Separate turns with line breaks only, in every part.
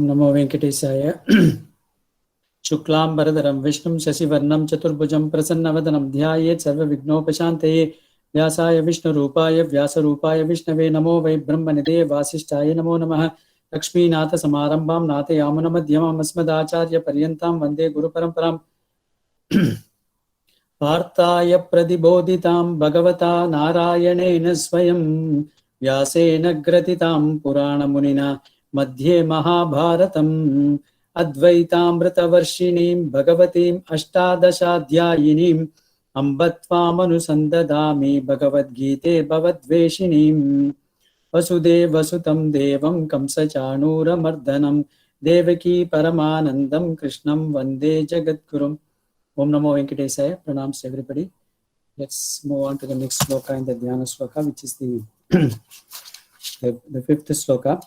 Om Namo Venkatesaya. Shuklam Bharadaram Vishnum Shasivarnam Chaturbhujam Prasannavadanam Dhyayet Sarva Vignopashanteye Vyasaya Vishnu Rupaya Vyasa Rupaya Vishnave Namo Vai Brahmanide Vasishtaya Namo Namaha Lakshmi Natha Samarambam Natha Yamana Madhyamam Asmadacharya Paryantam Vande Guru Paramparam Partaya Pradibodhitam Bhagavata Narayanena Swayam Vyasena Gratitam Purana Munina Madhye Mahabharatam Advaitamrita Varshinim Bhagavatim Ashtadashadhyayinim Ambatvamanusandadami Bhagavad Gite Bhavadveshinim Vasudeva Sutam Devam Kamsachanura Mardanam Devaki Paramanandam Krishnam Vande Jagadgurum. Om Namo Venkatesaya. Pranams to everybody. Let's move on to the next sloka in the Dhyana sloka, which is the fifth sloka.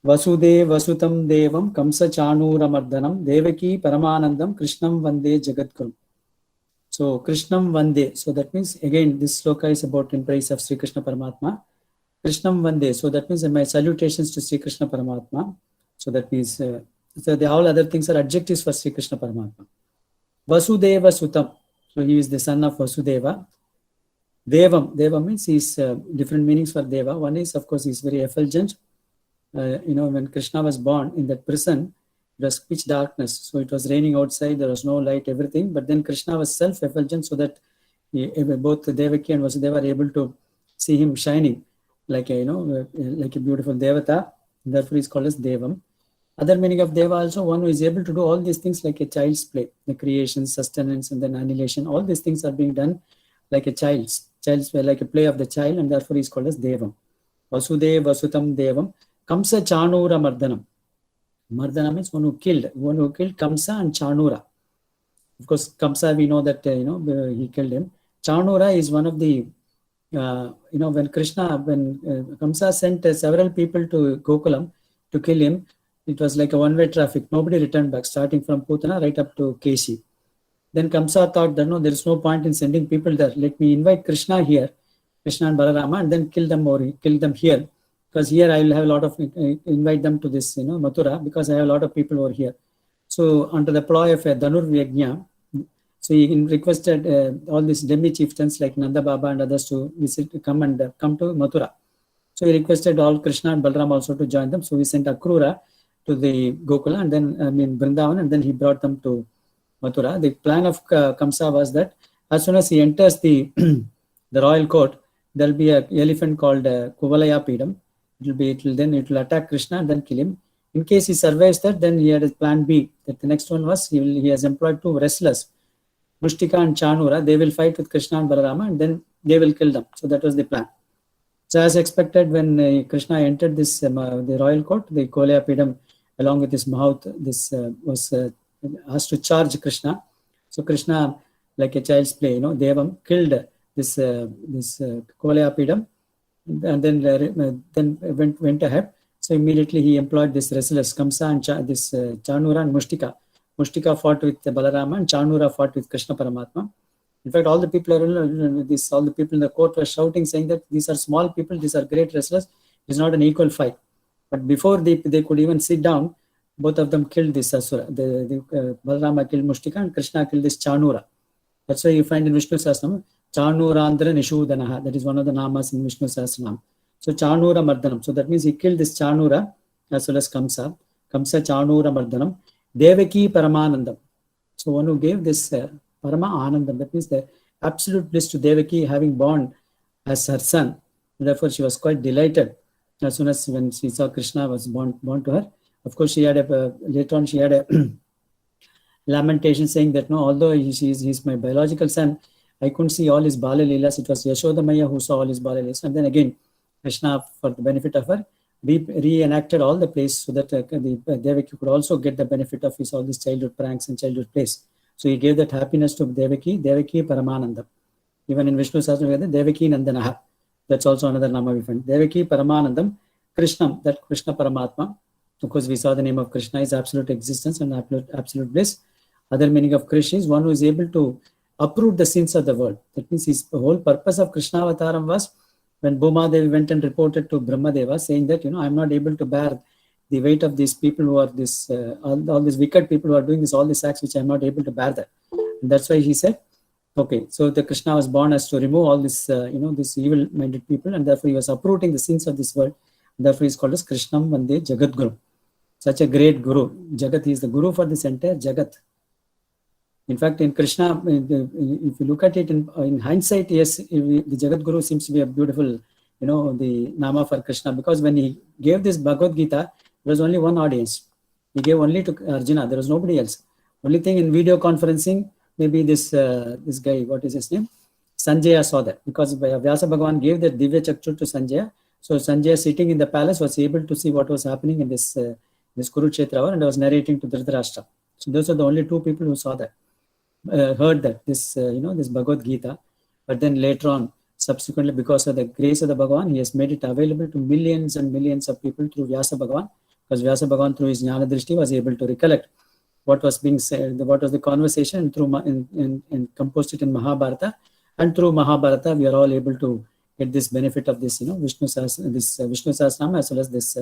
Vasudev Vasutam Devam Kamsa Chanura Mardanam Devaki Paramanandam Krishnam Vande Jagadgurum. So Krishnam Vande. So that means again this sloka is about in praise of Sri Krishna Paramatma. Krishnam Vande. So that means my salutations to Sri Krishna Paramatma. So that means so all other things are adjectives for Sri Krishna Paramatma. Vasudeva Sutam. So he is the son of Vasudeva. Devam. Deva means he is different meanings for Deva. One is of course he is very effulgent. When Krishna was born in that prison, it was pitch darkness. So it was raining outside, there was no light, everything. But then Krishna was self-effulgent so that both Devaki and Vasudeva are able to see him shining like a beautiful Devata. Therefore he is called as Devam. Other meaning of Deva also, one who is able to do all these things like a child's play. The creation, sustenance, and then annihilation. All these things are being done like a child's play, like a play of the child, and therefore he is called as Devam. Vasudev Vasutam Devam. Kamsa Chanura Mardanam. Mardana means one who killed Kamsa and Chanura. Of course, Kamsa we know that he killed him. Chanura is one of the when Kamsa sent several people to Gokulam to kill him, it was like a one-way traffic. Nobody returned back, starting from Putana right up to Keshi. Then Kamsa thought that no, there is no point in sending people there. Let me invite Krishna here, Krishna and Balarama, and then kill them here. Because here I will have a lot of, invite them to this, Mathura, because I have a lot of people over here. So under the ploy of a Dhanur Vyagnya, so he requested all these demi-chieftains like Nanda Baba and others to come to Mathura. So he requested all Krishna and Balaram also to join them. So we sent Akrura to the Gokula and then, Vrindavan, and then he brought them to Mathura. The plan of Kamsa was that as soon as he enters the royal court, there will be an elephant called Kuvalaya Pidam. It will attack Krishna and then kill him. In case he survives that, then he had a plan B. That the next one was he has employed two wrestlers, Mushtika and Chanura. They will fight with Krishna and Balarama and then they will kill them. So that was the plan. So as expected, when Krishna entered this the royal court, the Kuvalaya Pidam along with his Mahout, was asked to charge Krishna. So Krishna, like a child's play, Devam killed this Kuvalaya Pidam. And then went ahead. So immediately he employed this wrestlers, Kamsa and Chanura and Mushtika. Mushtika fought with Balarama and Chanura fought with Krishna Paramatma. In fact, all the people in the court were shouting, saying that these are small people, these are great wrestlers. It is not an equal fight. But before they could even sit down, both of them killed this Asura. Balarama killed Mushtika and Krishna killed this Chanura. That's why you find in Vishnu Sahasranam, Chanurandra Nishudanaha. That is one of the namas in Vishnu Sahasranam. So Chanura Mardanam. So that means he killed this Chanura as well as Kamsa. Kamsa Chanura Mardanam. Devaki Paramanandam. So one who gave this Parama Anandam. That means the absolute bliss to Devaki having born as her son. Therefore she was quite delighted as soon as when she saw Krishna was born to her. Of course she had later on she had a lamentation saying that no, although he's my biological son, I couldn't see all his Bala Leelas. It was Yashodamaya who saw all his Bala Leelas. And then again, Krishna, for the benefit of her, reenacted all the plays so that the Devaki could also get the benefit of all these childhood pranks and childhood plays. So he gave that happiness to Devaki Paramanandam. Even in Vishnu Sahasranam, Devaki Nandanaha. That's also another nama we find. Devaki Paramanandam, Krishnam, that Krishna Paramatma. Of course, we saw the name of Krishna is absolute existence and absolute bliss. Other meaning of Krishna is one who is able to uproot the sins of the world. That means the whole purpose of Krishna Avataram was when Bhuma Devi went and reported to Brahma Deva saying that, I am not able to bear the weight of these people who are this, all these wicked people who are doing all these acts, which I'm not able to bear that. And that's why he said, okay, so the Krishna was born as to remove all this, this evil-minded people, and therefore he was uprooting the sins of this world. Therefore he is called as Krishnam Vande Jagat Guru. Such a great Guru. Jagat is the Guru for this entire Jagat. In fact, in Krishna, if you look at it in hindsight, yes, the Jagat Guru seems to be a beautiful, the Nama for Krishna, because when he gave this Bhagavad Gita, there was only one audience. He gave only to Arjuna. There was nobody else. Only thing in video conferencing, maybe this guy, what is his name? Sanjaya saw that, because Vyasa Bhagavan gave the Divya Chakshur to Sanjaya. So Sanjaya, sitting in the palace, was able to see what was happening in this Kurukshetra war, and was narrating to Dhritarashtra. So those are the only two people who saw that, heard that, this Bhagavad Gita. But then later on, subsequently, because of the grace of the Bhagavan, he has made it available to millions and millions of people through Vyasa Bhagavan, because Vyasa Bhagavan, through his Jnana Drishti, was able to recollect what was being said, what was the conversation, and through and composed it in Mahabharata. And through Mahabharata, we are all able to get this benefit of this, Vishnu Sahasranama, as well as this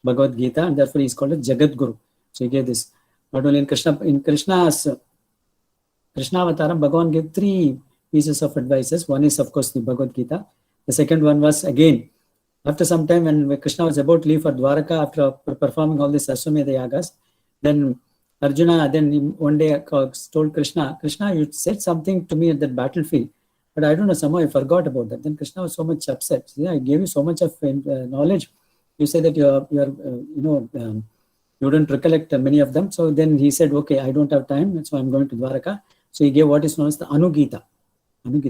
Bhagavad Gita, and therefore he is called a Jagat Guru. So he gave this not only in Krishna's Krishna Avataram. Bhagavan gave 3 pieces of advices. One is, of course, the Bhagavad Gita. The second one was, again, after some time when Krishna was about to leave for Dwaraka, after performing all these Ashwamedha Yagas, then Arjuna one day told Krishna, you said something to me at that battlefield, but I don't know, somehow I forgot about that. Then Krishna was so much upset. I gave you so much of knowledge. You say that you don't recollect many of them. So then he said, okay, I don't have time, so I'm going to Dwaraka. So he gave what is known as the Anugita.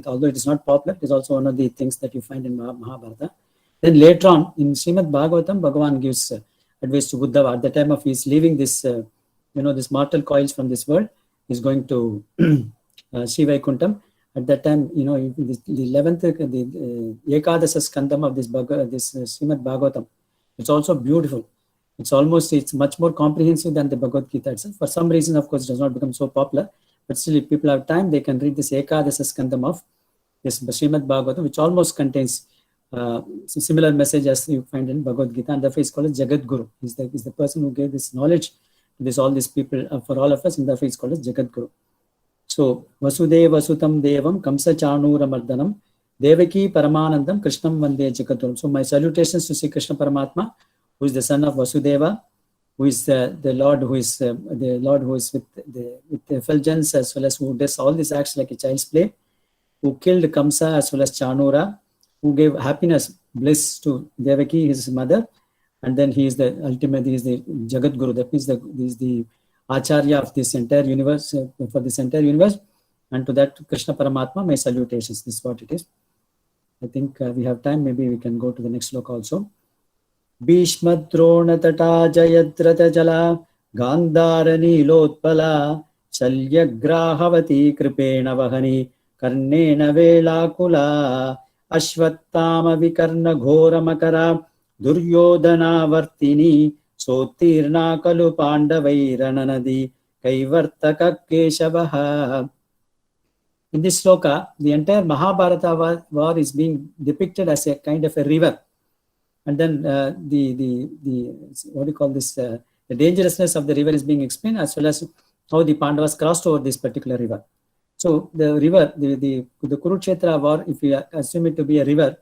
Although it is not popular, it is also one of the things that you find in Mahabharata. Then later on, in Srimad Bhagavatam, Bhagavan gives advice to Uddhava. At the time of his leaving this, this mortal coils from this world, he's going to Sri Vaikuntham. At that time, the 11th, the Ekadasa Skandam of this Srimad Bhagavatam, it's also beautiful. It's much more comprehensive than the Bhagavad Gita itself. For some reason, of course, it does not become so popular. But still, if people have time, they can read this Ekadasa Skandam of this Srimad Bhagavatam, which almost contains similar message as you find in Bhagavad Gita, and therefore is called as Jagat Guru. He's the person who gave this knowledge to all these people, for all of us, and therefore is called as Jagat Guru. So, Vasudeva Vasutam Devam Kamsa Chanura Mardhanam Devaki Paramanandam Krishnam Vande Jagat Guru. So, my salutations to Sri Krishna Paramatma, who is the son of Vasudeva, who is the Lord who is with the effulgence, as well as who does all these acts like a child's play, who killed Kamsa as well as Chanura, who gave happiness, bliss to Devaki, his mother, and then he is the ultimate, he is the Jagat Guru. That means he is the Acharya of this entire universe, for this entire universe. And to that Krishna Paramatma, my salutations. This is what it is. I think we have time. Maybe we can go to the next sloka also. Bhishmadronatata Jayadrata Jala Gandhara Nilotpala Shalyagrahavati Kripena Vahani Karnena Velakula Ashvattama Vikarna Ghora Makara Duryodhana Vartini Sotirna Kalu Pandavai Rananadi Kaivartaka Keshavaha. In this sloka, the entire Mahabharata war is being depicted as a kind of a river. And then the what do you call this? The dangerousness of the river is being explained, as well as how the Pandavas crossed over this particular river. So the river, the Kurukshetra war, if we assume it to be a river,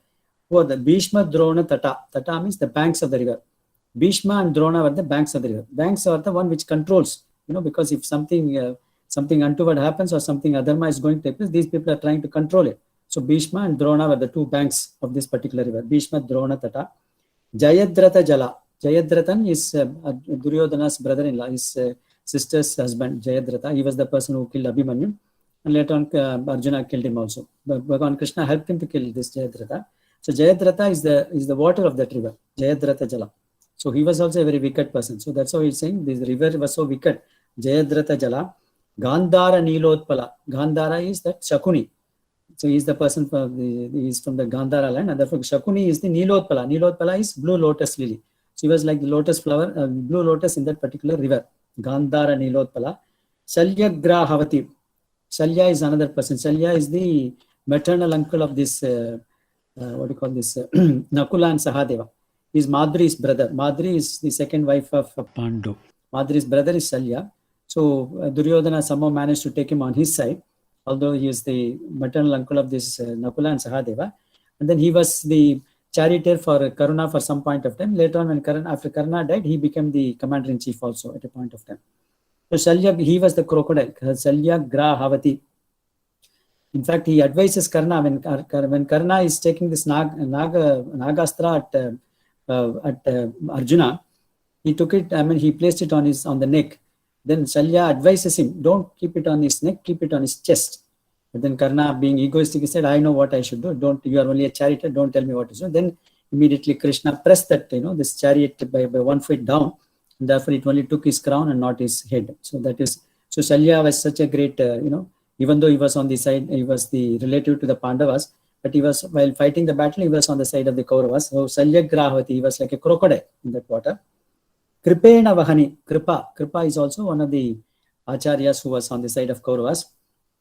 who are the Bhishma, Drona, Tata. Tata means the banks of the river. Bhishma and Drona were the banks of the river. Banks are the one which controls, because if something untoward happens or something adharma is going to take place, these people are trying to control it. So Bhishma and Drona were the 2 banks of this particular river. Bhishma, Drona, Tata. Jayadrata Jala. Jayadratan is Duryodhana's brother-in-law, his sister's husband, Jayadrata. He was the person who killed Abhimanyu. And later on, Arjuna killed him also. But Bhagavan Krishna helped him to kill this Jayadrata. So Jayadrata is the water of that river, Jayadrata Jala. So he was also a very wicked person. So that's how he's saying this river was so wicked. Jayadrata Jala. Gandhara Nilotpala. Gandhara is that Shakuni. So he is the person he is from the Gandhara land, and therefore Shakuni is the Nilotpala. Nilotpala is blue lotus lily. So he was like the lotus flower, blue lotus in that particular river. Gandhara Nilotpala. Shalyagrahavati. Shalya is another person. Shalya is the maternal uncle of this, Nakula and Sahadeva. is Madri's brother. Madri is the second wife of Pandu. Madri's brother is Salya. So Duryodhana somehow managed to take him on his side, although he is the maternal uncle of this Nakula and Sahadeva. And then he was the charioteer for Karuna for some point of time. Later on, when after Karna died, he became the commander-in-chief also at a point of time. So Shalya, he was the crocodile. Shalya Grahavati. In fact, he advises Karna when Karna is taking this Nagastra at Arjuna. He took it. He placed it on the neck. Then Shalya advises him, don't keep it on his neck, keep it on his chest. But then Karna, being egoistic, he said, I know what I should do. You are only a charioteer, don't tell me what to do. Then immediately Krishna pressed that, this chariot by 1 foot down. And therefore it only took his crown and not his head. So Shalya was such a great, even though he was on the side, he was the relative to the Pandavas, but he was, while fighting the battle, he was on the side of the Kauravas. So Shalya Grahavati, he was like a crocodile in that water. Kripena Vahani, Kripa is also one of the acharyas who was on the side of Kauravas.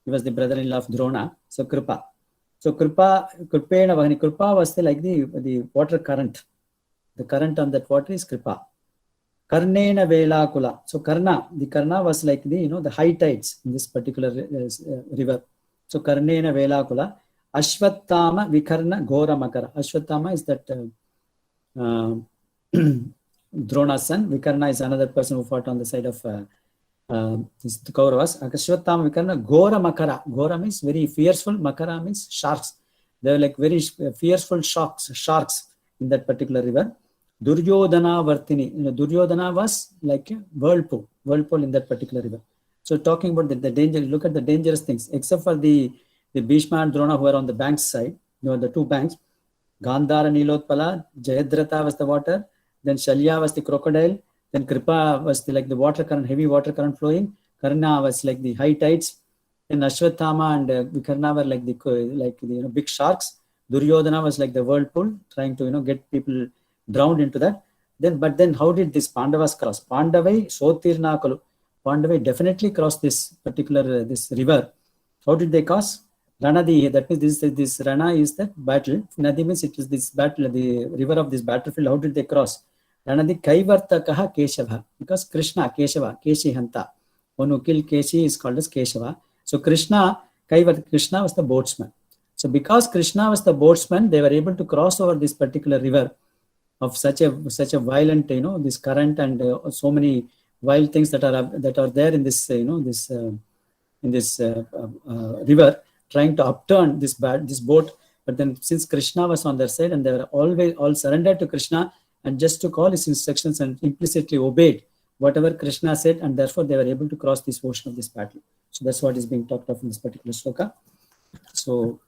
He was the brother-in-law of Drona. So Kripa. So Kripena Vahani, Kripa was like the water current. The current on that water is Kripa. Karnena Velakula. So the Karna was like the high tides in this particular river. So Karnena Velakula. Ashwattama Vikarna Ghora Makara. Ashwattama is that Drona's son. Vikarna is another person who fought on the side of the Kauravas. Ashwattama Vikarna Ghora Makara. Ghora means very fearful. Makara means sharks. They were like very fearful sharks in that particular river. Duryodhana Vartini. Duryodhana was like a whirlpool in that particular river. So talking about the danger, look at the dangerous things, except for the Bhishma and Drona who were on the bank's side, the two banks. Gandhara Nilotpala, Jayadratha was the water, then Shalya was the crocodile, then Kripa was the water current, heavy water current flowing, Karna was like the high tides, then Ashwattama and Vikarna were like the big sharks. Duryodhana was like the whirlpool, trying to get people drowned into that. But then how did this Pandavas cross? Pandavai Sotirna Kalu. Pandavai definitely crossed this particular this river. How did they cross? Ranadi, that means this Rana is the battle. Nadi means it is this battle, the river of this battlefield. How did they cross? Ranadi Kaivartakaha Keshava. Because Krishna, Keshava, Keshi Hanta. One who killed Keshi is called as Keshava. So Krishna was the boatsman. So because Krishna was the boatsman, they were able to cross over this particular river of such a violent, this current and so many wild things that are there in this, river, trying to upturn this boat. But then since Krishna was on their side and they were all surrendered to Krishna and just took all his instructions and implicitly obeyed whatever Krishna said, and therefore they were able to cross this ocean of this battle. So that's what is being talked of in this particular sloka. So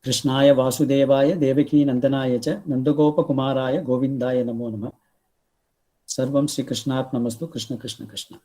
Krishnaya Vasudevaya Devaki Nandanaya cha Nandagopa Kumaraya Govindaya Namo Namah. Sarvam Sri Krishnarpnamastu. Krishna Krishna Krishna.